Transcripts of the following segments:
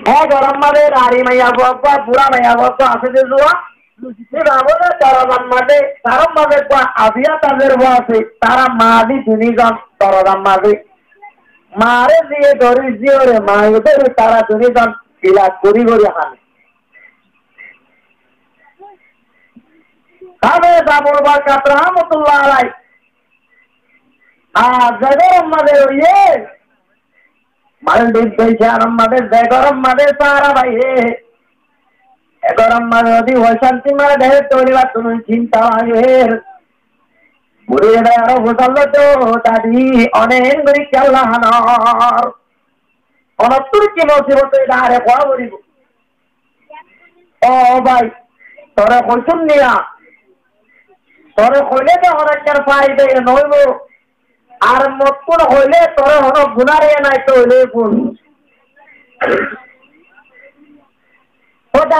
হ্যাঁ গরম মাঝে রাড়ি মাইয়া বকবা বুড়া মাইয়া বকবা আছে যে জোয়া বাবুদের তরদাম মাঝে তারম মাঝে আবিয়া তাদের আছে তারা মাঝি দুনিজন তরদাম মাঝে মারে দিয়ে ধরি জিওরে মায়েদের তারা দুনিজন বিলাস করি করি হান হবে বাবুর বারকাত রহমতুল্লাহ আলাই আর জগরম মাঝে ইয়ে মালদ্বীপ দেশার মাঝে জগরম মাঝে সারা ভাই গরম মাঝে যদি শান্তি মারে দেহে তৈরি বা তুমি চিন্তা আগের বুড়িয়ে দেয় আরো ঘোষালো তো দাদি অনেক গরিব চাল্লাহানর অনত্তর কি মুসিবত আরে কোয়া বলিব ও ভাই তোরা কইসুন নিয়া তোরে কইলে তো অনেকের ফাইদে নইব আর মতন হইলে তোরে হন গুনারে নাই তো হইলে ভুল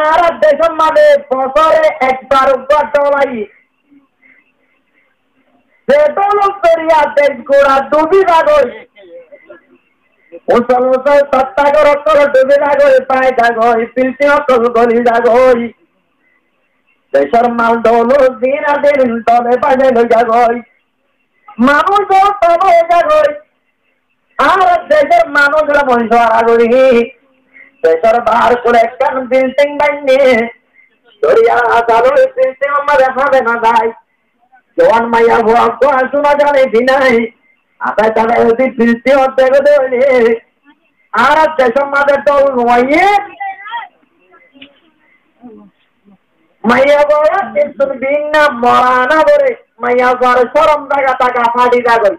আর দেশের মানে বছরে একবার উপর ডলাই দেশ গোড়া ডুবি যাগই উচল উচল সত্তাগর অকল ডুবি যাগই পায় যাগই পিলতি অকল গলি যাগই দেশের মাল দৌল দিন দিন তলে পাশে লই যাগই মানুষ তবে যাগই আর দেশের মানুষরা মহিষ আগরি দেশের বার করে একখান বিল্ডিং বাইনে দরিয়া চালু বিল্ডিং আমার হবে না যাই জোয়ান মাইয়া ভুয়া কোয়া শোনা জানে দিনাই আদায় তাহলে যদি বিল্ডিং অর্ধেক দেবে আর দেশের মাঝে দল নয় মাইয়া বড় কিন্তু ভিন্ন মরা না করে মাইয়া বড় সরম জায়গা টাকা ফাটি যাবে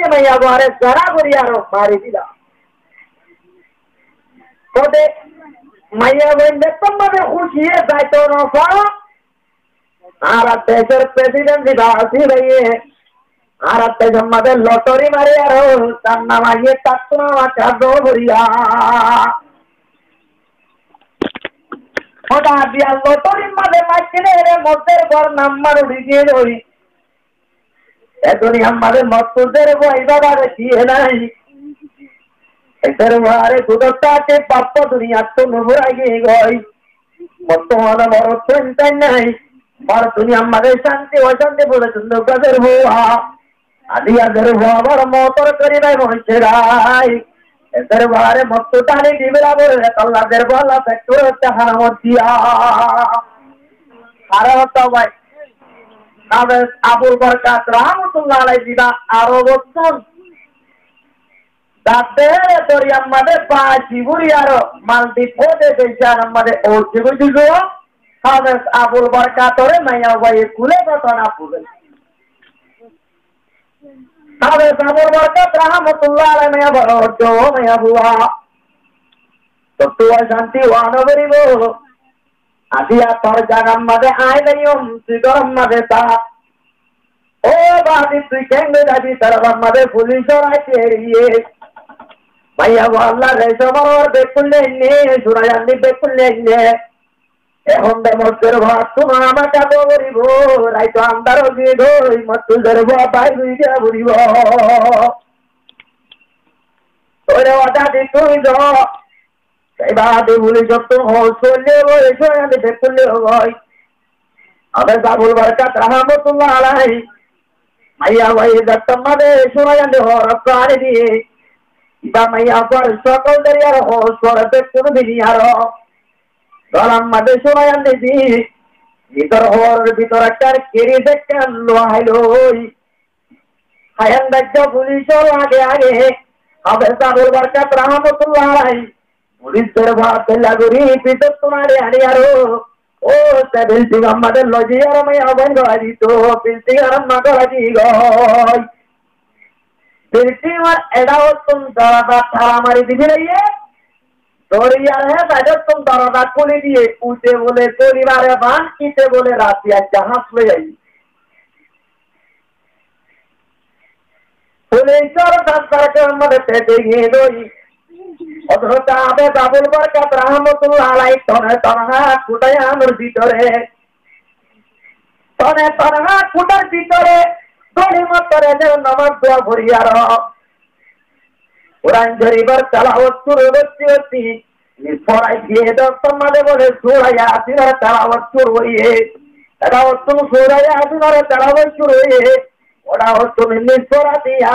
মাইয়া বড় যারা করি আরো মারি দিলাম মাইয়া বন্ধে তোমাদের খুশিয়ে যাইতো না আর দেশের প্রেসিডেন্ট আসি রইয়ে আর দেশের মাঝে লটারি মারি আরো তার নাম আগে তার তো আমার চাঁদ করিয়া ওটা দিয়া লটারির মাঝে মাঝখানে রে মতের ঘর নাম্বার উঠে গিয়ে রই এখনই আমাদের মতুদের বই বাবা দিয়ে নাই এদের মারে দুধটাকে পাপ্প দুনিয়া তো নবরাগে গই বর্তমানে বড় চিন্তা নাই বড় দুনিয়া আমাদের শান্তি অশান্তি বলে সুন্দর ভুয়া আদিয়াদের ভুয়া বড় মতর করি নাই মহিষেরাই এদের মারে মতো টানি দিবেলা বলে আল্লাহদের বলা ফ্যাক্টর হচ্ছে হারামত দিয়া হারামত ভাই আবুল বরকাত রহমতুল্লাহ আলাই দিবা আরো বছর তাতে তোরি আমাদের পাঁচি বুড়ি আরো মালদ্বীপ পদে দেশার আমাদের ওরছে বুঝিল হামেস আবুল বরকাতরে মাইয়া ভাই খুলে কথা না পুলে হামেস আবুল বরকাত রহমতুল্লাহ আলাই মাইয়া বড় জো মাইয়া বুয়া তো তুই শান্তি ওয়ানো করিব আজিয়া তোর জাগার মাঝে আয় নাইম তুই গরম মাঝে তা ও বাদি তুই কেঙ্গে যাবি তার মাঝে পুলিশর আইতে এড়িয়ে ভাইয়া আল্লাহ রেশো বড় বেকুলে নে সুরায়ান্নি বেকুলে নে এখন মতের ভাত তোমার আমার কাছে বলিব রাইতো আন্দার গিয়ে গই মতুদের বাই বুঝিয়া বলিব ওরে ওটা তুই যাবাদে বলি যত চললে বলে আমি বেকুলে ভাই আমাদের বাবুল বরকাত রহমতুল্লাহ আলাই মাইয়া ভাই দত্তম মাদে সুরায়ান্নি হর প্রাণী দিয়ে মাইয়া পর সকল দরিয়ার হর বেকুন বিনিয়ার গলাম মাঝে সময় আনতে দি ভিতর হওয়ার ভিতর একটা কেড়ে দেখেন লোহাইলো হায়ান দেখছো পুলিশ আগে আগে হবে সাবুল বরকাত রহমতুল্লাহ আলাই পুলিশের ভাত লাগরি পিছর তোমার আনি আরো ও বিল্ডিং আমাদের লজি আর আমি আবার গড়া দিত বিল্ডিং আর মা গড়া দি গই বিল্ডিং আর এটাও তুমি দরজা তালা মারি দিবি রইয়ে দরিয়ার है बैठो तुम दरवाजा खोले दिए ऊँचे बोले परिवार बांध कीते बोले रातिया जहाज ले आई पुलिस और दफ्तर के मदद से देंगे दोई অথচ আবে বাবুল বরকাত রহমতুল্লাহ আলাইহি তনহা কুটায়া নূর ভিতরে তনহা কুটার ভিতরে গড়ি মতরে যে নামাজ দোয়া ভরিয়ার কোরআন শরীফের তেলাওয়াত শুরু করতে পড়াই দিয়ে তোমাদের বলে সূরা ইয়াসিনের তেলাওয়াত শুরু হয়ে এটা হচ্ছে সূরা ইয়াসিনের তেলাওয়াত শুরু হয়ে ওরা হচ্ছে নিসরা দিয়া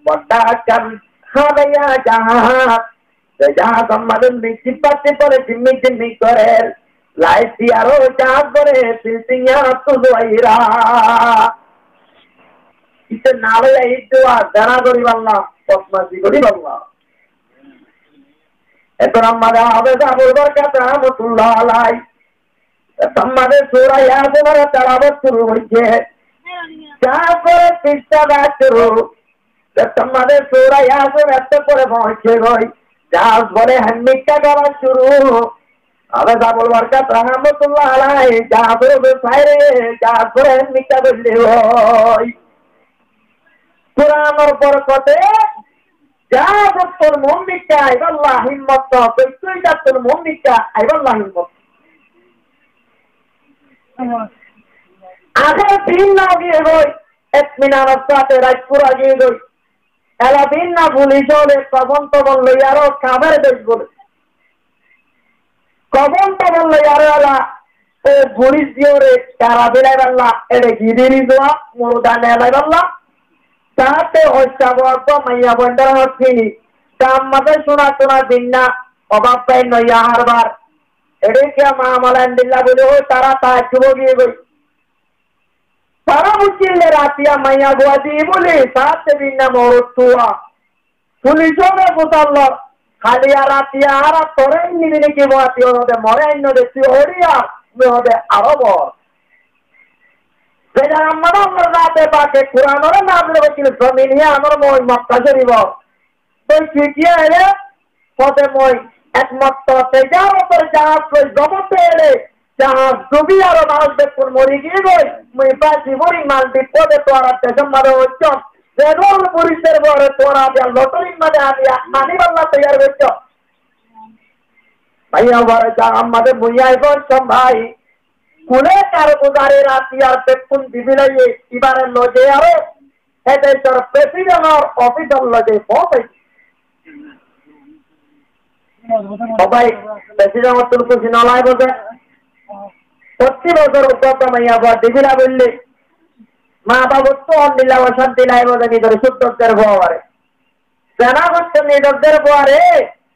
বটাকান খায়া জাহাজ জাহাজ আমাদের নিশ্চিপাতে পরে জিম্মি করে লাইফ দিয়ারও জাহাজ করে সিলসিয়া তুলাইরা ইতে নালে এই দোয়া জানা করি আল্লাহ পদ্মাজি করি আল্লাহ এখন আমাদের হবে আবুল বরকত রাহমাতুল্লাহ আলাইহি আমাদের সূরা ইয়াসিনের তেলাওয়াত শুরু হয়েছে তারপরে পৃষ্ঠা শুরু আমাদের সূরা ইয়াসিন এত করে পৌঁছে গই জাহাজ বলে হামিকা করা শুরু হবে আবুল বরকত রাহমাতুল্লাহ আলাইহি জাহাজের বাইরে জাহাজ করে হামিকা বললে হয় কোরআনের বরকতে জাহাজতুল মুমিকা আইবাল্লাহ হিম্মত তুই জাতুল মুমিকা আইবাল্লাহ হিম্মত আগে দিন না গিয়ে গই এক মিনারের সাথে রাজপুরা গিয়ে গই এলা দিন না ভুলি চলে কবন তবন লইয়ারও কামের দেশ বলে কবন তবন লইয়ারও এলা ও ভুলিস দিওরে কারা বেড়াই বাল্লা এড়ে গিরিরি দোয়া মুরুদানে এলাই বাল্লা তাতে হইসাব মাইয়া বন্ডার হচ্ছি কাম মাঝে শোনা দিন না অভাব পাই নইয়া হারবার এড়ে কে মা মালান্দিল্লা বলে ও তারা তাহাজুব গিয়ে গই তারা বুঝিলে রাতিয়া মাইয়া গোয়া দিয়ে বলে সাথে দিন না মরতুয়া পুলিশও বুঝাল খালি আর রাতিয়া আর তোরে নিবি কি বাতি ওদের মরে অন্য দেখছি ওরিয়া ওদের আরো বর যেটা আমরা আমার রাতে পাকে কোরআনের নাম লেগেছিল জমিনিয়া আমার মই মক্কা শরীফ তুই শিখিয়ে এলে পদে মই একমাত্র তেজার ওপর জাহাজ কই জগতে এলে জাহাজ ডুবি আরো মানুষ দেখুন মরি গিয়ে গই মই পাশি বড়ি মাল বিপদে তোরা দেশম মারে হচ্ছ রেগল পুলিশের বরে তোরা দিয়া লটারি মাঝে আনি বাল্লা তৈরি হচ্ছ ভাইয়া বরে যা আমাদের মুইয়াই বলছম ভাই কুলে কার গুজারে রাতি আর দেখুন দিবিলাই এবারে লজে আরো এদেশের প্রেসিডেন্ট অফিসার লজে পৌঁছে সবাই প্রেসিডেন্ট তুলকু সিনালাই বসে 25 বছর উদ্যোগ মাইয়া বা দিবিলা বললে মা বাবু তো অন্দিলা বসার দিলাই বলে নিদরে সুদ্দদের ভোয়ারে সেনা হচ্ছে নিদরদের ভোয়ারে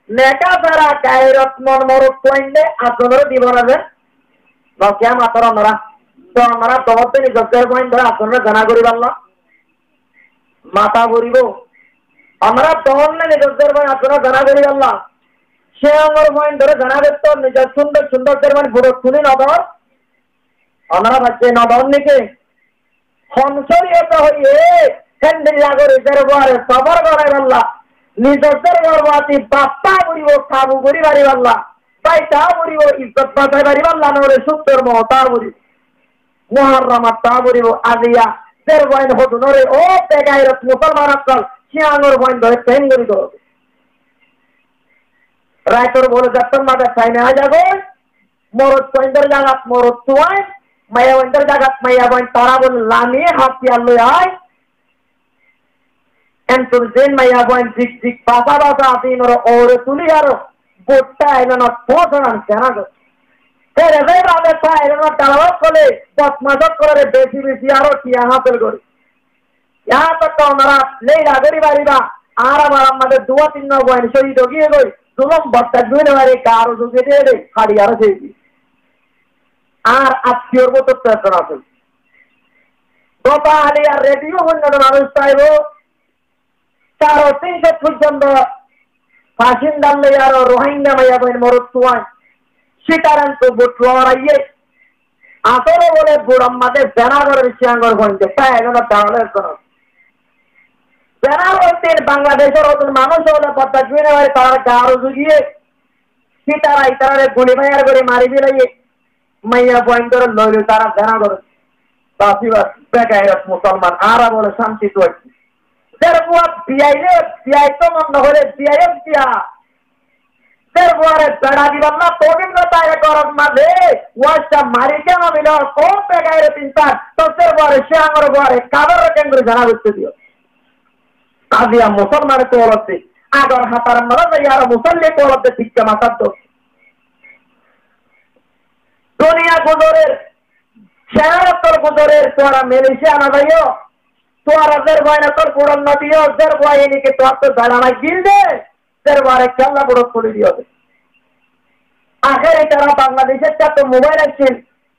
নেকা তারা গায়রত মন মরত পয়েন্টে আসনের দিব না যে নকিয়া মাতর আমরা তো আমরা তোমার নিদরদের পয়েন্ট ধরে আসনের জানা করি পারলাম মাথা ঘুরিব আমরা তখন নিদরদের পয়েন্ট আসনের জানা করি পারলাম সে আমার পয়েন্ট ধরে জানা করত নিজের সুন্দরদের মানে বুড়ো শুনি নদর আমরা ভাবছি নদর নিকে সংসদীয়তা হইয়ে হ্যান্ডিল্লা করে দরবারে সবর করে বললা নিজের দরবারবাতি বাপ্পা করিব কাবু করি বাড়ি বললা তাই তা করিব ইজ্জত বাঁচাই বাড়ি বললা নরে সুন্দর মহতা করিব মুহাররমাত তা করিব আজিয়া দের বইন হতো নরে ও বেগাইরত মুসলমান আকল শিয়াঙ্গর বইন ধরে পেন করি দো রাইতর বলে যাত্তর মাঠে চাইনে আ যাবো মরদ পয়েন্টের জায়গাত মরদ তুয়ায় মায়া বন্ধের জায়গাত মায়া বন তারা বল লামিয়ে হাতিয়ার লই আয় এন্তুর দিন মায়া বন জিক জিক পাসা পাসা দিন ওরে তুলি আরো গোটটা আইলো না পৌঁছান কেন তেরে রে রাতে পাইলো না তালাওয়াত করে 10 মাস করে বেশি আরো টিয়া হাসিল করি यहाँ तक तो हमारा नहीं रागरी बारीबा आरा बारा मदे दुआ तीन बहन शहीद हो गए गई जुलम बत्ता जुने वाले कारो जुगे दे दे खाड़ी आरो सेगी आर आत्योर को तो तरसना से दोपा आले यार रेडियो बंद ना मालूम स्टाइल हो चारों तीन से फुजंद फाशिन डाल यार रोहिंग्या में यार बहन मरुत हुआ शिकारण तो बुटवा रही है आसोरे बोले बुढ़म मदे बेनागर विषयांगर बंदे पाएगा ना ताले करो বেনারসের বাংলাদেশের ওদের মানুষ হলে পদ্মা জুনে বাড়ি তারা গাড়ো জুগিয়ে সীতারা ইতারে গুলি মাইয়ার করে মারি দিলে মাইয়া পয়েন্টর লইল তারা বেনাগর তাসিবার বেগাইরত মুসলমান আরা বলে শান্তি তো দেরবুয়া বিআই তো মন হলে বিআইএফ দিয়া দেরবুয়ারে বেড়া দিবাম না তোগিন না তাই করত মাঝে ওয়াসা মারি কেন দিল কোন বেগাইরত ইনসান তো দেরবুয়ারে শিয়াঙ্গর বুয়ারে কাবার কেন্দ্র জানা করতে দিও আজিয়া মুসলমান তো হচ্ছে আগর হাতার মারা যাই আর মুসল্লি কলতে শিক্ষা মাথার তো দুনিয়া গুজরের শেয়ারত্তর গুজরের তোরা মেলেছিয়া আনা যাইও তোরা দের বয়না তোর পুরন নদীও দের বয়নিকে তোর তো দাঁড়ানায় গিল দে দের বারে খেলা বড় খুলে দিও আখেরে তারা বাংলাদেশের চারটে মোবাইল আছেন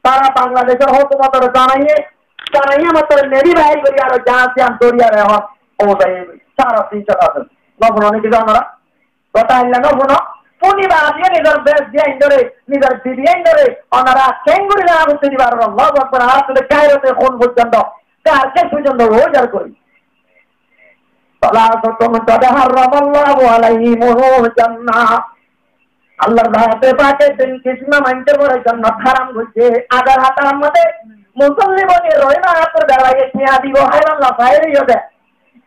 তারা বাংলাদেশের হুকুমতের জানাইয়ে মাত্র নেরি বাহির করি আর জাহাজে আম দরিয়া রেহন অবদায় সারা 300 আছে নবন অনেক জানারা কথা হইল নবন পুনিবা দিয়ে নিজের দেশ দিয়ে ইন্দরে নিজের দিদি ইন্দরে ওনারা কেঙ্গুরি না বুঝতে দিবার আল্লাহু আকবার আসলে কায়রোতে কোন পর্যন্ত কারকে পর্যন্ত রোজার করি সালাতুন তাহারামাল্লাহু আলাইহিমুল জান্নাহ আল্লাহর বাতে পাকে তিন কিসমা মানতে বড় জান্নাত হারাম হচ্ছে আগার হাতার মধ্যে মুসল্লি বনে রহিমা হাতের বেলায় নিয়া দিব আল্লাহ বাইরে হবে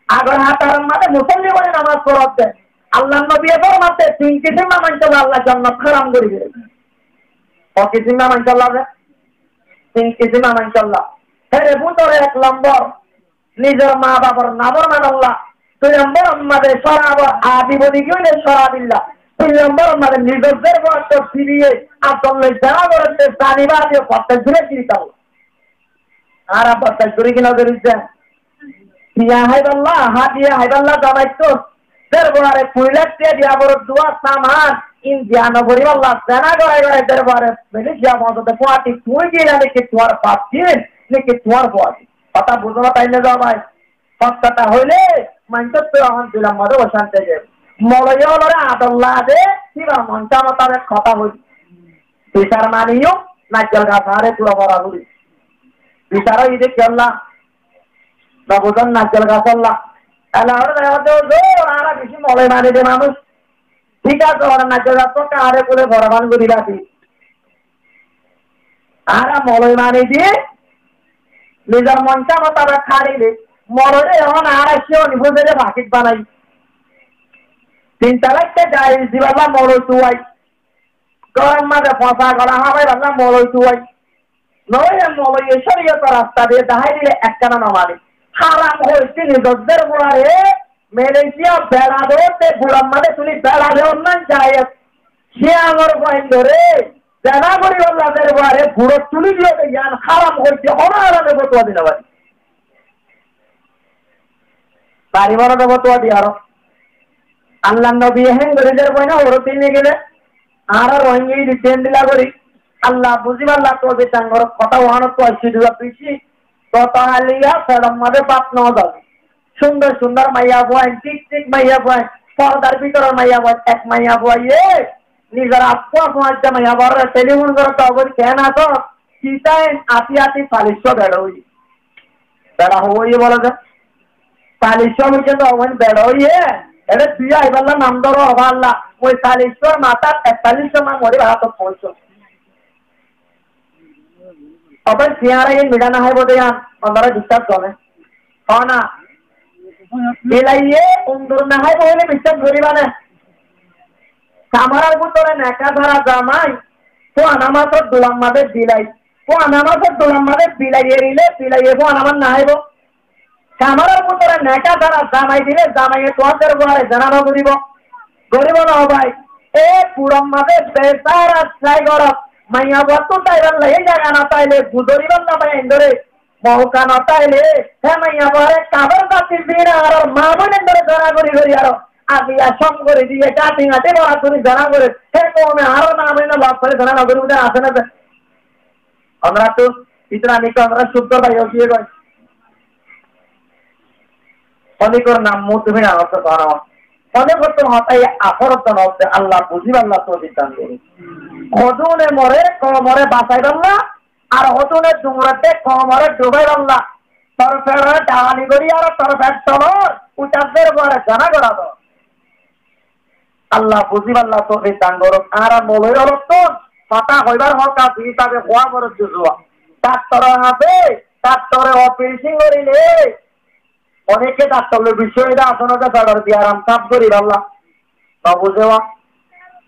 আগার হাতার মধ্যে মুসল্লি বনে নামাজ পড়তে আল্লাহর নবী ফরমাতে তিন কিসমা মানতে আল্লাহ জান্নাত হারাম করে দিবে ও কিসমা মানতে আল্লাহ তিন কিসমা মানতে আল্লাহ এর ভিতরে এক নম্বর নিজের মা বাবার নাফরমান আল্লাহ দুই নম্বর আমাদের শরাব আদি বলি গেলে শরাবিল্লাহ তিন নম্বর আমাদের নিজেদের বয়স ফিরিয়ে আসলে যারা বলতে জানিবাদীয় পথে ঘুরে ফিরিতাম আর পথে ঘুরে কিনা বেরিয়েছেন হিয়া হাইবাল্লাহ হাতিয়া হাইবাল্লাহ জামাইতো দরবারে পুইলাতে দিয়া বড় দোয়া সামান ইন্ডিয়া নগরী আল্লাহ জানা গড়াই দরবারে মেলেশিয়া মধ্যে পার্টি তুই গিয়ে নাকি তোমার পাচ্ছেন নাকি তোমার পাচ্ছি কথা বুঝবা তাইলে যাও ভাই কথাটা হইলে মানতে তো এখন দিলাম মধ্যে অশান্তি যাবে মলয়লরে আদল্লাহ দে কিবা মনটা মতাবে কথা হই বিচার মানিও নাচল গাছ হারে পুরো করা হই বিচারও ইদে কেল্লা নবজন নাচল গাছ আল্লাহ আল্লাহ আর বেশি মলয় মানি দে মানুষ ঠিক আছে ওরা নাচল গাছ তো কারে বলে ভরবান করি রাখি আর মলয় মানি দিয়ে নিজের মনটা মতাবে খাড়িলে মলরে এখন আর আসিও নিভুজে ভাকিত বানাই তিন তালাকটা যাই দিবাল্লা মলই তুয়াই গরম মাঝে ফসা করা হবে বাল্লা মলই তুয়াই নয় মলই শরীয়ত রাস্তা দিয়ে দাহাই দিলে একখানা নমানি হারাম হয়েছে নিজেদের গোড়ারে মেলেশিয়া বেড়া ধরতে গুড়াম মাঝে তুমি বেড়া দেওয়ার না যায় সে আমার পয়েন্ট ধরে বেড়া করি বললাদের গোড়ারে গুড়ো তুলি দিয়ে জ্ঞান হারাম হয়েছে অনারামে বতুয়া দিলে বাড়ি বাড়ি বড় বতুয়া দিয়ে আরো আল্লাহ নবী হেন গরিদের বইনা ওর তিনে গেলে আর রঙি দিতেন দিলা করি আল্লাহ বুঝিব আল্লাহ তো যে তাঙ্গর কথা ওহানো তো আসি দিবা পিছি তো তাহলিয়া সেরম মাঝে বাপ ন যাবে সুন্দর সুন্দর মাইয়া বয় ঠিক ঠিক মাইয়া বয় পর্দার ভিতরে মাইয়া বয় এক মাইয়া বয় নিজের আপু সমাজটা মাইয়া বড় টেলিফোন করে তো অবধি কেন আসো চিতায় আতি আতি পালিশ বেড়া হই বেড়া হই বলে যে পালিশ হইছে তো অবধি বেড়া হইয়ে এটা তুই আইবাল্লা নাম ধরো হবা আল্লাহ 45 মাথা 41 মা মরে হাত পৌঁছো আবার সিয়ারা এই মিডানা হয় বোধ ইয়ান আমরা ডিস্টার্ব করে না এলাইয়ে উন্দর না হয় বলে বিশ্বাস করিবা না কামারার ভিতরে নেকা ধরা জামাই তো আনামাসর দুলাম মাদের দিলাই তো আনামাসর দুলাম মাদের বিলাই এরিলে বিলাই এবো আনামান না হইব কামারার ভিতরে নেকা ধরা জামাই দিলে জামাইয়ে তোমাদের ঘরে জানানো করিব গরিব না ভাই এ পুরম মাদের বেসার আশ্রয় গরব মাইয়া বস্তু তাইবার লাগে জায়গা না পাইলে গুদরিবার না পাই ইন্দরে মৌকা না পাইলে হ্যাঁ মাইয়া বলে কাবার কাছে দিন আর মা বোনের ধরে জানা করি করি আরো আমি সম করে দিয়ে চাটি হাতে বড় তুমি জানা করে হে কমে আরো না আমি না লাভ করে জানা নগর উঠে আসে না আমরা তো ইতরা নিকে আমরা শুদ্ধ ভাই গিয়ে গই অনেকর নাম তুমি না হতে পারো অনেক তো হতাই আফরত নতে আল্লাহ বুঝিব আল্লাহ তো দিতাম করি হজুনে মরে কমরে বাঁচাই বাল্লা আর হজুনে ডুমরাতে কমরে ডুবাই বাল্লা তোর ফেরে ডালি করি আর তোর ফের তলর উচাদের ঘরে জানা করা তো আল্লাহ বুঝিব আল্লাহ তো দিতাম করো আর মলই হল তো কথা হইবার হক আছে হিসাবে হওয়া বড় জুজুয়া ডাক্তার হবে ডাক্তারে অপারেশন করিলে অনেকে ডাক্তারের বিষয়টা আসনটা চালার দিয়ে আরাম সাপ করি আল্লাহ না বুঝেওয়া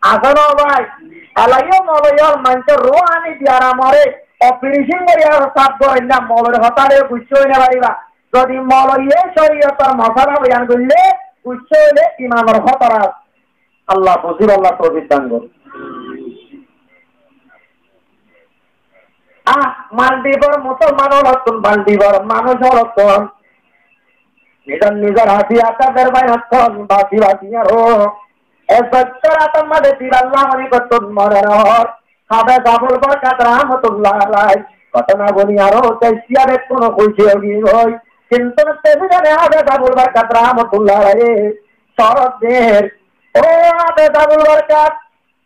আসন ভাই এলাইও মলয়াল মানুষের রো আনি দিয়ে আরামরে অপারেশন করি আর সাপ করেন না মলের হতারে বুঝতে হই না পারিবা যদি মলইয়ে শরীয়তর মশলা বয়ান করলে উচ্চ হলে ইমামের হতরা আল্লাহ বসির আল্লাহ তৌফিক দান করুন। মালদ্বীপের মুসলমান হলতন মালদ্বীপের মানুষ হলতন নিজের হাসি আকাদের ভাই হচ্ছন বাসি বাসি আরো এসর আতম্মাদে তিরাল্লাহ মনে করতন মরের হর খাবে জাফর বরকাত রহমতুল্লাহ আলাইহি ঘটনা বলি আরো তেসিয়ারে কোনো খুশি হই কিন্তু তেসিয়ারে হবে জাফর বরকাত রহমতুল্লাহ আলাইহি শরতের ও হবে জাফর বরকাত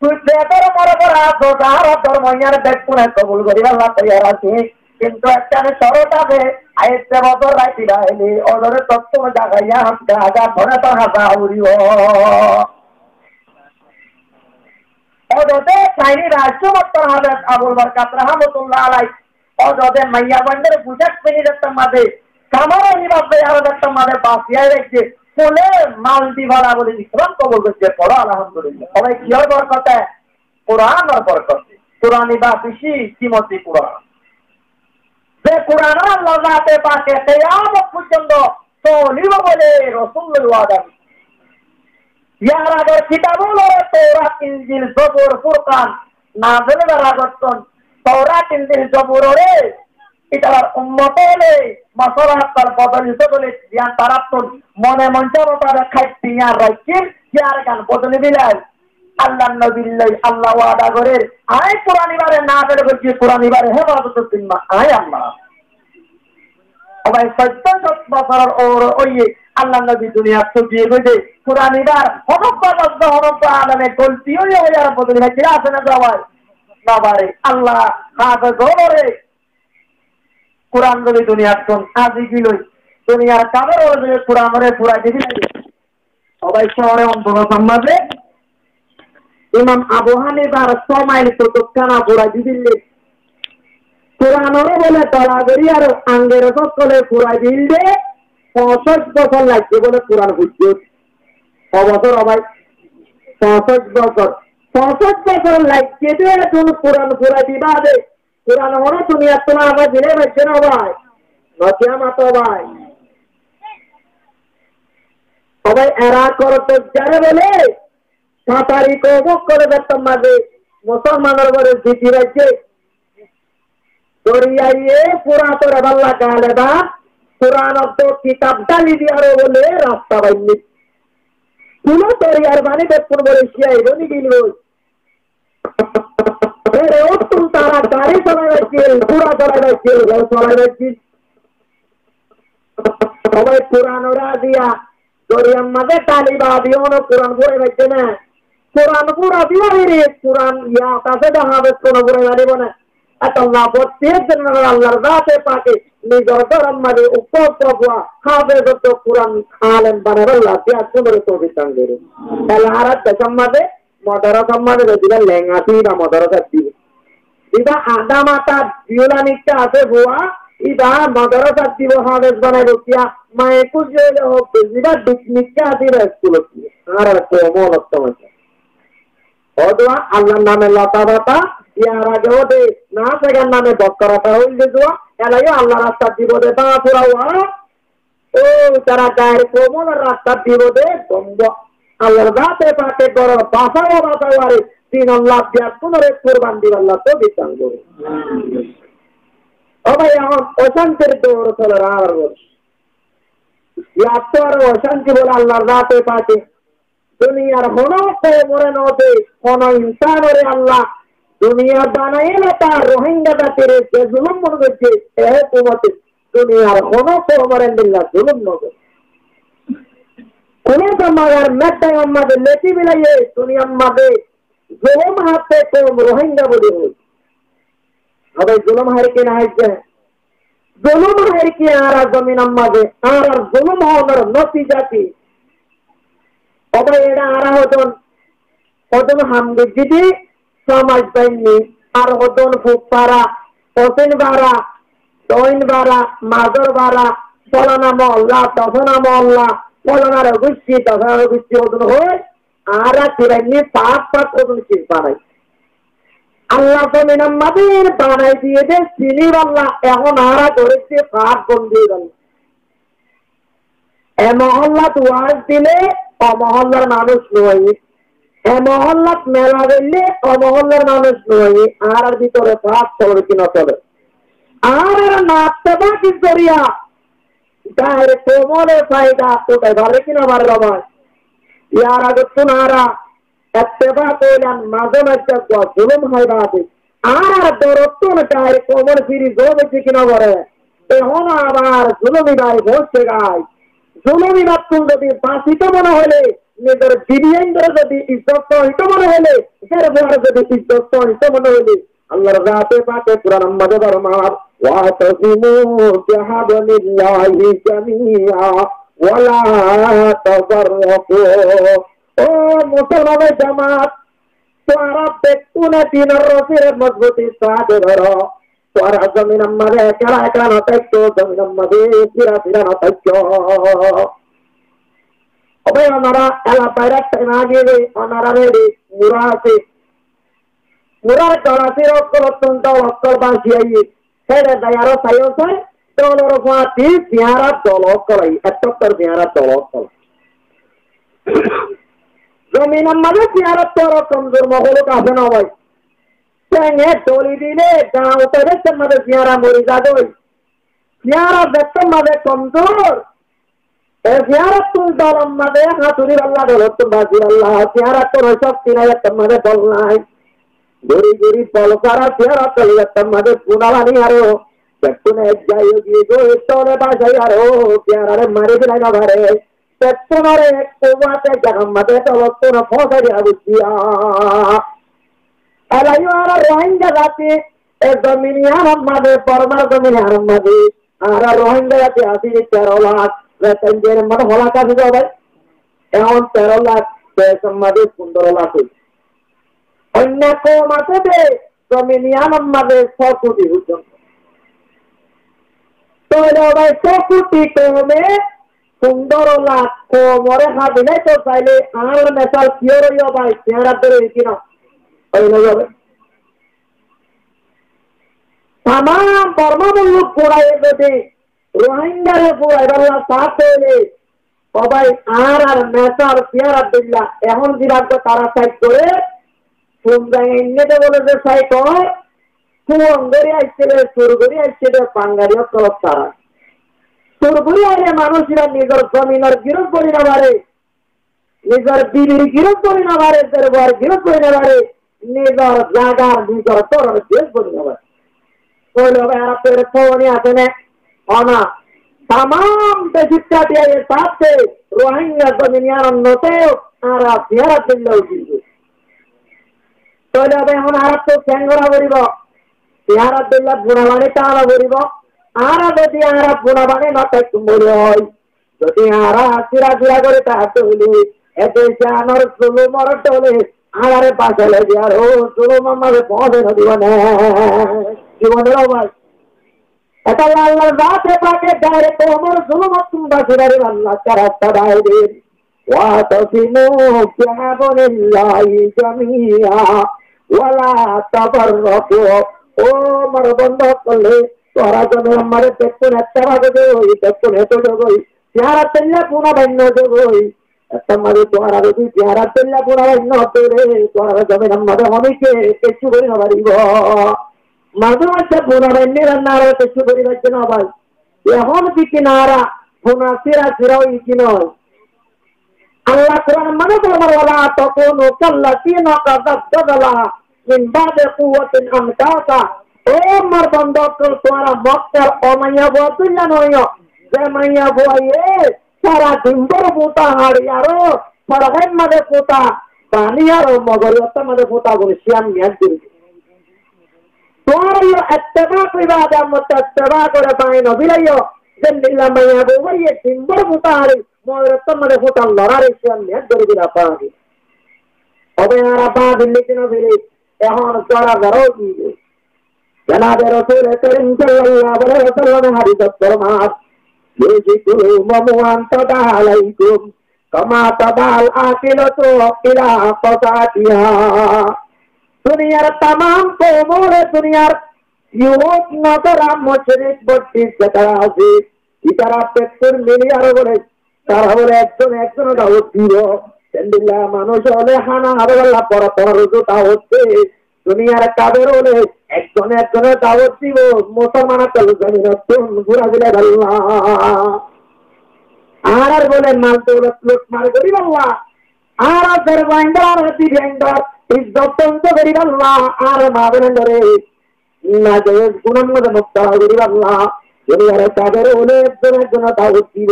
তুই বেতর মরে পড়া তো তার ধর্ময়ার দেখুন কবুল করি আল্লাহ তৈয়ার আছে কিন্তু একটা শরতাবে আইতে বছর রাইতি রাইলি ওদের তত্ত্ব জাগাইয়া আগা ধরে তো হাসা উড়িও ওদের চাইনি রাষ্ট্রমত্তর হবে আবুল বরকাত রহমতুল্লাহ আলাইহি ওদের মাইয়া বন্ধের বুঝাক পেনি দেখতাম মাঝে কামারা নিবাসে আরো দেখতাম মাঝে বাসিয়া রেখেছে ফুলে মালদ্বীপরা বলে ইসলাম কবুল করছে পড়ো আলহামদুলিল্লাহ সবাই কি হয় বরকতে কোরআন আর বরকতে কোরআনই বা বেশি কিমতি কোরআন যে কোরআন আল্লাহ জাতে পাকে কিয়ামত পর্যন্ত চলিব বলে রাসূলুল্লাহ ওয়াদা ইয়ার আগের কিতাবগুলো তাওরাত ইনজিল জবুর ফুরকান নাযিল করা করতেন তাওরাত ইনজিল জবুর রে এটার উম্মত হলে মাসরাত তার বদলিত বলে জ্ঞান তারাতন মনে মঞ্চর তারা খাইতিয়া রাখির ইয়ার গান বদলে দিলাই আল্লাহ নবিল্লাহ আল্লাহ ওয়াদা করে আয় কোরআন ইবারে না করে বলছি কোরআন ইবারে হেফাজত দিন আয় আল্লাহ সবাই ৭০ বছরের ওই আল্লাহ নবী দুনিয়া ছড়িয়ে গেছে কোরআন ইবার হনব্বা আলমে গলতি হয়ে আর বদলে ভাই আছে না সবাই না পারে আল্লাহ হাফেজ করে কোরআন নবী দুনিয়া কোন আজি গিলই দুনিয়ার কাবার ওরে কোরআনরে পুরা দিবি সবাই শহরে অন্তর সমাজে ইমাম আবু হানিফার 6 মাইল প্রত্যক্ষানা পুরা দিলে কোরআনরে বলে তলাগরি আর আঙ্গের সকলে পুরা দিলে 65 বছর লাগবে বলে কোরআন বুঝছে অবসর ভাই 65 বছর লাগছে তো এখন কোরআন পুরা দিবা দে কোরআন হলো তুমি তোমার আমার দিলে বাচ্চা না ভাই নতিয়া মাতো ভাই সবাই এরা করতে যারে বলে সাঁতারি কবক করে দেখতাম মাঝে মুসলমানের ঘরে জিতি রাখছে দরিয়াইয়ে পুরা তোর বাল্লা গালে বা কোরআন অব্দ কিতাব ডালি দিয়ারও বলে রাস্তা বাইনি কোন দরিয়ার বাণী দেখুন বলে শিয়াই বনি দিল তুম তারা গাড়ি চলাই রাখছিল পুরা চলাই রাখছিল ঘর চলাই রাখছিল সবাই কোরআন ওরা দিয়া দরিয়ার মাঝে তালিবা দিও না কোরআন পড়ে রাখছে না কোরআন পুরা দিয়া রে কোরআন ইয়া কাছে হাফেজ কোন পড়ে রাখবে না আল্লাহ প্রত্যেক দিন আল্লাহর জাতে পাকে নিজের ধর্ম মাঝে উপপ্রভা হাফেজ তো কোরআন আলেম বানাবে আল্লাহ দিয়া সুন্দর তৌফিক দান করে তাহলে আরাত সম্মাদে মদরা সম্মাদে দিবা লেঙ্গাতি বা মদরা দিবে ইবা আদা মাতা বিউলা নিকটা আছে বুয়া ইবা মদরা দিব হাফেজ বানাইব কিয়া মায়ে কুজে হোক দিবা দুক নিকটা দিবা স্কুল কি আর তো মনত আছে ওদা আল্লাহর নামে লতা বাতা ইয়ার আগে ওদে না সেগার নামে বকরাটা হইলে দোয়া এলাইও আল্লাহ রাস্তা দিব দে তা পুরাওয়া ও তারা গায়ের কোমলের রাস্তা দিব দে বন্ধ আল্লাহর জাতে পাকে বড় বাসাওয়ারে তিন আল্লাহ দিয়া পুনরে কুরবান দিব আল্লাহ তো বিধান করে ও ভাই আমার অশান্তির দৌড় চলে আর ইয়ার অশান্তি বলে আল্লাহর জাতে পাকে দুনিয়ার হনো মরে নদে কোন ইনসান ওরে আল্লাহ দুনিয়া বানাই না তার রোহিঙ্গা জাতির যে জুলুম মনে করছে এ কুমতে দুনিয়ার হনো মরেন দিল্লা জুলুম নদে কোন সমাগার মেটাই আমাদের লেখি বিলাইয়ে দুনিয়া আমাদের জুলুম হাতে কম রোহিঙ্গা বলে হই হবে জুলুম হারকে না হয়েছে জুলুম হারকে আর জমিন আমাদের আর জুলুম হওয়ার নতিজা কি তবে এরা আরা হতন হামদি দিদি সমাজ বাহিনী আর হতন ফুকপাড়া পসিন বাড়া দইন বাড়া মাজর বাড়া ফলানা মহল্লা দশনা মহল্লা ফলানার গুচ্ছি দশনার গুচ্ছি হতন হয়ে আরা ফিরাইনি পাঁচ হতন চিজ বানাই আল্লাহ জমিন আমাদের বানাই দিয়ে দে চিনি বাল্লা এখন আরা ধরেছে পাঁচ বন্ধু গেল এ মহল্লাত ওয়াজ দিলে অমহল্লার মানুষ নয়, এ মহল্লাত মেলা দিলে অমহল্লার মানুষ নয়। আর ভিতরে পাপ চলে কিনা চলে, আর নাচতে বাকি করিয়া গায়ের কোমলে ফায়দা কোথায় ভালো কিনা ভালো ভাই। ইয়ার আগে তোনারা এত্তেবা কইলেন মাঝে মাঝে জুলুম হয় বাদে, আর দরত্তন গায়ের কোমল ফিরি জমে কিনা বলে এখন আবার জুলুমি গায়ে বসছে গায়। জুলুমি মাত্র যদি বাঁচিত মনে হলে, নিজের বিরিয়ান যদি ইজ্জত হিত মনে হলে, যদি ইজ্জত হিত মনে হলে আল্লাহর রাতে পাকে কুরআন মধ্যে ফরমান ওয়াতাসিমু বিহাবলিল্লাহি জামিআ ওয়ালা তাফাররাকু। ও মুসলমানের জামাত, তোরা পেটুনে দিনের রসের মজবুতি সাথে ধরো। তোরা জমিন আমাদের একলা একলা না থাকতো, জমিন আমাদের ফিরা ফিরা না থাকতো। অবে ওনারা এলা বাইরে না গেলে ওনারা রেডি মুরা আছে, মুরার চলাচের অক্ষর অত্যন্ত অক্ষর বাঁচিয়ে সেটা দেয় আরো চাই দলের ফাঁকি পেয়ারা দল করাই এতর পেয়ারা দল করা জমিন আমাদের পেয়ারা তোর কমজোর মহল কাছে না ভাই। সঙ্গে দলি দিলে গাঁও থেকে আমাদের পেয়ারা মরি যাবে, পেয়ারা দেখতে আমাদের কমজোর। পেয়ারা তুল দল আমাদের হাতুড়ির আল্লাহ দল বাজির আল্লাহ পেয়ারা তোর শক্তি নাই, আমাদের দল নাই। গরি গরি বল সারা পেয়ারা চলে যাচ্ছে আমাদের পুনাবানি আরো পেটুনে যাই গিয়ে গো তোরে বাজাই আরো পেয়ারারে মারি দিলাই না ভারে পেটুনারে কোবাতে জাহাম্মাতে তলত্তর ফসা দিয়া বুঝিয়া এলাইও আর রোহিঙ্গা জাতি এ জমিনি আরম্মাদে পরমার জমিনি আরম্মাদে আর রোহিঙ্গা জাতি আসি 13 লাখ রেসেঞ্জের মানে হলা কাছে যাবে এখন 13 লাখ পেসম্মাদে 15 লাখ অন্য কমাতে জমিনি আরম্মাদে 6 কোটি পর্যন্ত। তাহলে ভাই 6 কোটি কমে 15 লাখ কমরে হাবিলে তো চাইলে আর মেসাল কিয় রইও ভাই চেহারা ধরে কিনা হয়ে যাবে। তামাম বর্মামূলক পোড়ায় যদি রোহিঙ্গারে পোড়াইবার সাথ হইলে সবাই আর আর মেসাল চেহারা দিল্লা এখন দিলাম তারা সাইড করে সুন্দর বলে যে সাইড হয় সুন্দরী আসছিল সুরগুড়ি আসছিল বাঙ্গালীয় তরফ তারা সুরগুড়ি আইলে মানুষেরা নিজের জমিনের বিরোধ করি না পারে, নিজের বিবির বিরোধ করি না পারে, দেড়বার বিরোধ করি না পারে, নিজের জায়গা নিজের তরফ বিরোধ করি না পারে। কইল ফোনে আছে না অনা তাম দেশিটা দিয়ে সাথে রোহিঙ্গা জমিনিয়ার নতে আর পেয়ারা দিল্লাও কিন্তু কইল এখন আর তো স্যাঙ্গরা করিব পেয়ারা দিল্লা বুড়াবাণী টানা করিব আর যদি আর বুড়াবাণী নটাই মনে হয় যদি আর চিরা চিরা করে তাহলে হইলে এতে আমার চুলো মরট হলে আরে পাশে লেগে আর ও চুলো মামাকে পৌঁছে না দিব না জীবনের অভাব এটা আল্লাহর রাতে পাকে ডাইরে তোমার জুলুম তোমরা ছেড়ে আল্লাহ রাস্তা বাইরে ওয়াতাসিমু বিহাবলিল্লাহি জামিআ ওয়ালা তাফাররাকু। ও আমার বন্ধ করলে তোরা জন্য আমারে পেটুন একটা ভাগে দেই পেটুন এত দেই পেয়ারা তেল্লা পুনা বান্য দেই একটা মারে তোরা যদি পেয়ারা তেল্লা পুনা বান্য তোরে তোরা জমিন আমাদের অনেকে কিছু করে না পারিব মাঝে মাঝে পুনা বান্য রান্নার কিছু করে যাচ্ছে না ভাই এখন কি কিনারা পুনা সিরা সিরাও কি নয় আল্লাহ কোরআন মানে তোমার ওয়ালা তকুন কাল্লাতিনা কাযাবদলা মিন বাদে কুওয়াতিন আমতাকা। ও মার বন্ধ কর তোরা মক্কার অমাইয়া বতুল্লা নয় যে মাইয়া বয়ে সারা দিনভর পোতা হাড়িয়ারো সরহের মাঝে পোতা পানিয়ারো মগরিয়ত মাঝে পোতা বলে শিয়াম জ্ঞান দিল তোর এত্তেবা কইবা জামত এত্তেবা করে পাই নবিলাইও যে নীলা মাইয়া বয়ে দিনভর পোতা হাড়ি মগরিয়ত মাঝে পোতা লড়ারে শিয়াম জ্ঞান করে দিলা পানি হবে আর পা দিল্লি কিনা ফিরে এখন তোরা ঘরও দিবে জনাবে রাসূল করিম সাল্লাল্লাহু আলাইহি ওয়াসাল্লাম হাদিস ফরমান يجدهم وانتدى عليكم كما تدى الآكلة إلى قطعتها। দুনিয়ার তামাম কোমরে দুনিয়ার ইউরোপ নগরা মুশরিক বর্তি যারা আছে ইতারা পেট্রোল মিলিয়ার বলে তারা বলে একজন দাওয়াত দিব আলহামদুলিল্লাহ। মানুষ হলে হানা আল্লাহ পরা রুজু তা হচ্ছে দুনিয়ার কাদের হলে একজনের দাওয়াত দিব মুসলমান ঘুরা দিলে আল্লাহ আর বলে মাল দৌলত লুট মার করি আল্লাহ আর ফের বাইন্ডার আর দিবেন্ডার ইজ্জত তন্ত করি আল্লাহ আর মাবেন্ডরে না যে গুণের মধ্যে মুক্ত করি আল্লাহ দুনিয়ার কাদের হলে একজন দাওয়াত দিব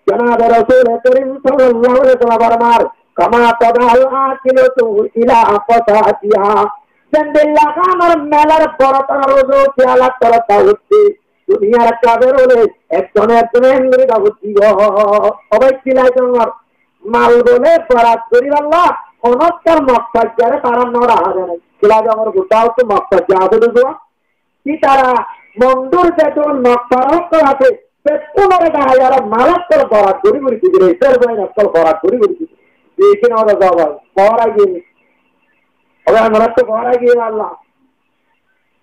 জনাবে রাসূল করিম সাল্লাল্লাহু আলাইহি ওয়াসাল্লাম কামা তাদাল আকিলতু ইলা ফাতাতিয়া আলহামদুলিল্লাহ। আমার মেলার বড়তর রোজু খেয়ালা করতা হচ্ছে দুনিয়ার কাদের হলে একজনের দাওয়াত দিব সবাই চিলাই তোমার মাল বলে বরাত করি আল্লাহ অনস্কার মক্কা যারা তারা নড়া হাজার চিলাই আমার গোটাও তো মক্কা যাবে কি তারা মন্ডুর বেতন মক্কার আছে পেট্রোলের গায়ে যারা মালক করে বরাত করি বলছি রেসের বই নকল বরাত করি বলছি এখানে ওরা যাওয়া বড়া গিয়ে હવે আমরা তো বড়া গিয়ে আল্লাহ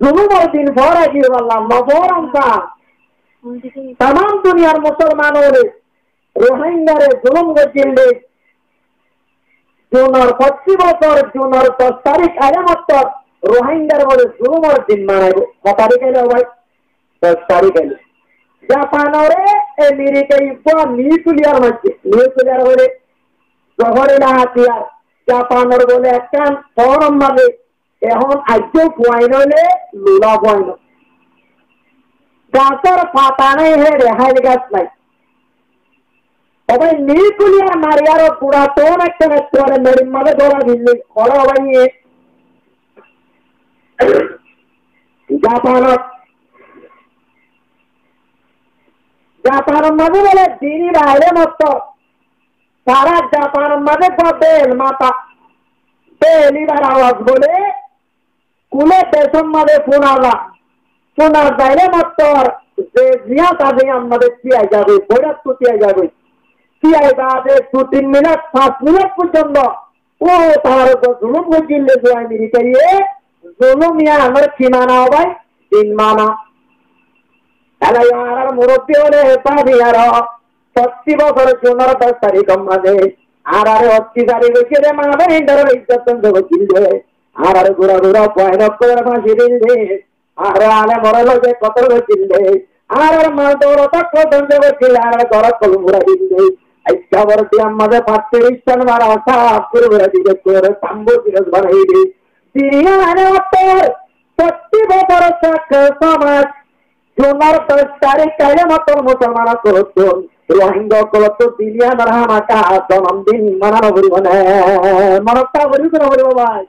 জুলুমের দিন বড়া গিয়ে আল্লাহ মবরম কা तमाम दुनियार मुसलमानों ने रोहिंग्यारे जुलुम गजिले जून और 25 বছর जून और 10 তারিখ আয়ামত रोहिंग्यार বলে জুলুমের দিন মানাবো কত তারিখ এলো ভাই 10 তারিখ এলো জাপানরে আমেরিকা ইপো নিউক্লিয়ার বলে শহরে না হাতিয়ার জাপানের বলে একটা ফরম মানে এখন আজ পয়েন্ট হলে লুলা পয়েন্ট গাছের পাতা নেই হে রেহাই গাছ নাই তবে নিউক্লিয়ার মারিয়ার পুরাতন একটা নেত্রে মেরিন মাঝে ধরা দিল্লি খড় বানিয়ে জাপানের মাঝে বলে দিনই বাইরে মত সারা জাপানের মাঝে বেল মাথা বেলিবার আওয়াজ বলে কুলে দেশের মাঝে শোনা যাইলে মাত্র যে জিয়া তাদের আমাদের টিয়াই যাবে বৈরাত তো টিয়াই যাবে টিয়াই যাবে 2-3 মিনিট 5 মিনিট পর্যন্ত ও তার জুলুম গজিলে জয় মিরিকারিয়ে জুলুম ইয়া আমার কি মানা ভাই 3 মানা এলা ইয়ার মুরব্বি হলে পাবি আর 25 বছরের জন্য 10 তারিখ মাঝে আর 80 তারিখ রে মা বেন্ডার ইজ্জত দেব কিনবে আর গোরা পয়না করে ফাঁসি দিলে আর আলে মরলো যে কত দিলে আর মাল দৌড় তক দেব কিলে আর ঘর কল মুড়া দিলে আইসা বরতি আমাদের 35 জন বার আশা করে মুড়া দিলে করে সাম্বো দিরস বানাই দি সিরিয়া আনে অত্তর 25 বছর তক সমাজ জোনার 10 তারিখ কালে মত মুসলমান করতো রোহিঙ্গা কলতো দিলিয়া মারহামা কা জন্মদিন মানানো বলবনে মনটা বলবো ভাই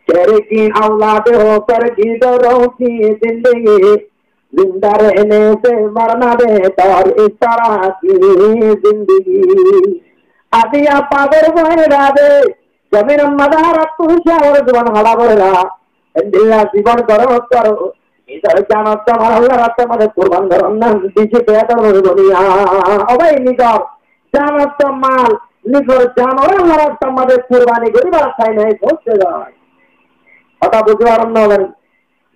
तेरे की औलाद होकर गिदरों की जिंदगी जिंदा रहने से मरना बेहतर इस तरह की जिंदगी आदिया पावर बहरा दे जमीन मदारा तुझे और जीवन हड़ा बहरा इंदिया जीवन करो इधर जानो तुम्हारा अल्लाह तुम्हारे कुर्बान करो ना दिशे बेहतर हो दुनिया अबे निकर जानो तुम माल निकर जानो अल्लाह तुम्हारे कुर्बानी करी बड़ा खाई नहीं सोचते जाए কথা বুঝতে পারেন না বলেন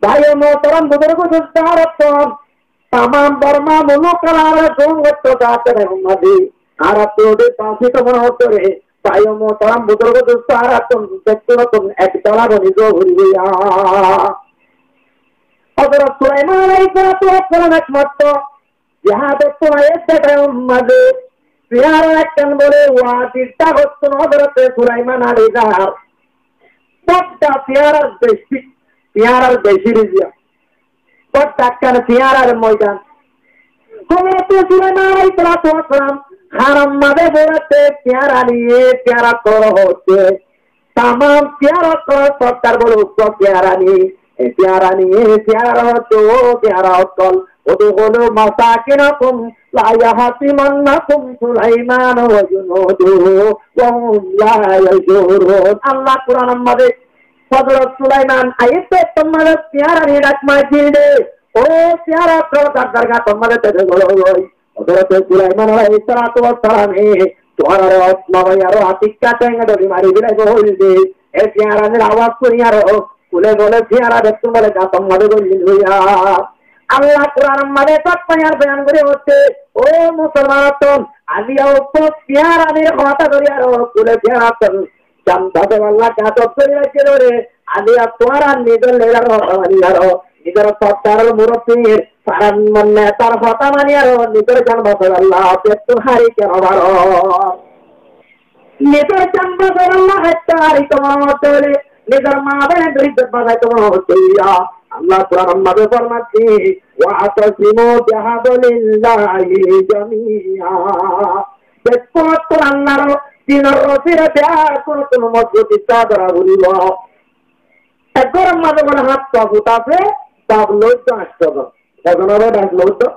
ভাই মোহতরম বুজুর্গ দুস্তারতম तमाम বর্মা মুলুকার গঙ্গত দাতের মধ্যে আর তোদের পাশে তো মনে হতো রে ভাই মোহতরম বুজুর্গ দুস্তারতম দেখতরতম একতলা বনিজ হইয়া হযরত সুলাইমান আলাইহিস সালাম একমাত্র ইহা দেখতো এসেটা মধ্যে প্রিয়ার একজন বলে ওয়া চিন্তা করতো হযরত সুলাইমান আলাইহিস सबका प्यारा बेशी रिजिया सब तक्कर प्यारा मैदान हमें सुलेमान अलैहिस्सलाम हरम मदे बोलते प्यारा लिए प्यारा करो होते तमाम प्यारा करो सबकर बोलो उसको प्यारा नहीं प्यारा हो तो प्यारा हो उदखुलू मसाकिनकुम ला यहतिमन्नकुम सुलाइमान व जुनूदुहु व हुम ला यशऊरुन अल्लाह कुरान में हज़रत सुलाइमान आयते तुम्हारे प्यारा ने डाक माजिले ओ प्यारा करो दरगाह तुम्हारे तेरे बोलो हज़रत सुलाइमान अलैहिस्सलातु वस्सलाम है तुम्हारा आत्मा यारो आतिका तेंगे तो बीमारी बिना बोल दे ए प्यारा ने आवाज सुनी यारो बोले प्यारा देख तुम्हारे का तुम्हारे बोल या আল্লাহ কোরআন মানে তৎপর বয়ান করে হচ্ছে ও মুসলমান আলিয়াও তো পেয়ারা নিয়ে কথা করি আর কুলে পেয়ারা জানতে পারলা কাজ করে রাখছিল রে আলিয়া তোমার আর নিজের লেগার মানি আরো নিজের সত্তার মুরব্বীর সারান মানে তার কথা মানি আরো নিজের জানবা আল্লাহ পেট্টু হারি কেন বারো নিজের জানবা আল্লাহ একটা হারি তোমার মধ্যে নিজের মা বোনের ইজ্জত বাঁচাই তোমার মধ্যে আল্লাহ কোরআন মাঝে ফরমাচ্ছি ওয়াতাসিমু বিহাবলিল্লাহি জামিআ দেখো আল্লাহর দিনের রসিরে দেয়ার কোনো মজবুতি চাদরা বলিব একবার মাঝে মানে হাত পাবুত আছে পাব লইতো 8 টাকা এখন আবার ডাক লইতো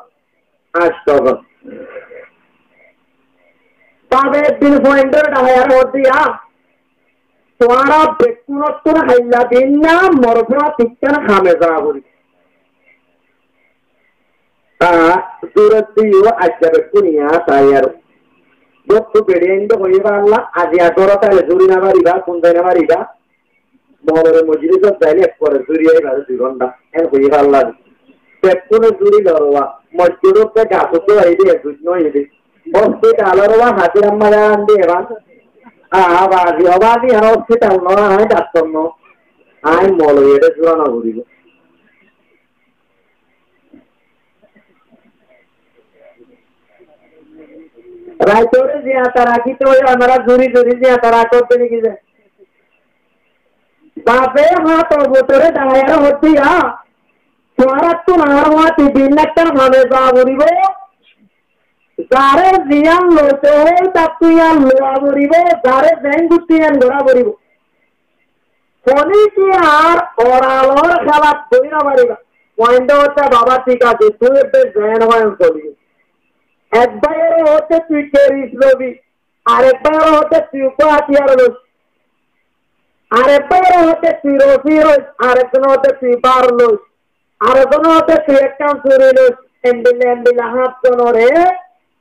8 টাকা তবে দিন পয়েন্টের ডায়ার দিয়া তোমারা বেকুনত্তর হাইলা দিন না মরফরা ঠিকঠাক খামে যাওয়া বলি সুরত দিও আজকে বেকুনিয়া তাই আর বস্তু বেড়ে আনতে হইবা আল্লাহ আজি আটরা তাহলে জুরি না মারিবা কোন না মারিবা মহলের মজলিসত যাইলে পরে জুরি আইবা 2 ঘন্টা এন হইবা আল্লাহ বেকুনে জুরি লরবা মসজিদতে গাছতে আইবে দুই নয় এদে বস্তু আলারবা হাজির আম্মা জান দেবা অবাধি আর হসপিটাল নয় ডাক্তার ন আই মল এটা জোরানো করিব রাইতরে যে আতা রাখিতে ওই আমরা জুরি জুরি যে আতা রাখতে নাকি যায় বাপে হাত অবতরে দাঁড়ায় হতিয়া তোমার তো না হাত বিন্নাটার ভাবে যা বলিব যারে জিয়ান লইতে হয় তার তুইয়ান লোয়া বলিব যারে জেঙ্গুতিয়ান গোড়া বলিব ফনিকে আর ওরালর খেলা কইরা পারিবা পয়েন্ট হচ্ছে বাবা ঠিক আছে তুই একটু জ্ঞান হয় চলিবি একবার হচ্ছে তুই টেরিস লবি আরেকবার হচ্ছে তুই হাতিয়ার লস আরেকবার হচ্ছে তুই রসি লস আরেকজন হচ্ছে তুই বার লস আরেকজন হচ্ছে তুই একটা চুরি লস এমবিলে হাত জনরে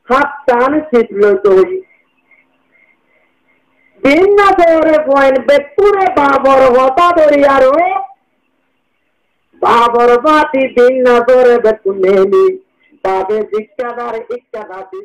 হাত টান শীত লইতে হই ভিন্ন করে পয়েন্ট বেকুরে বাবর হতা ধরিয়ারো বাবর বাতি ভিন্ন করে বেকুনে নি বাবে শিক্ষাদার ইচ্ছা দাসী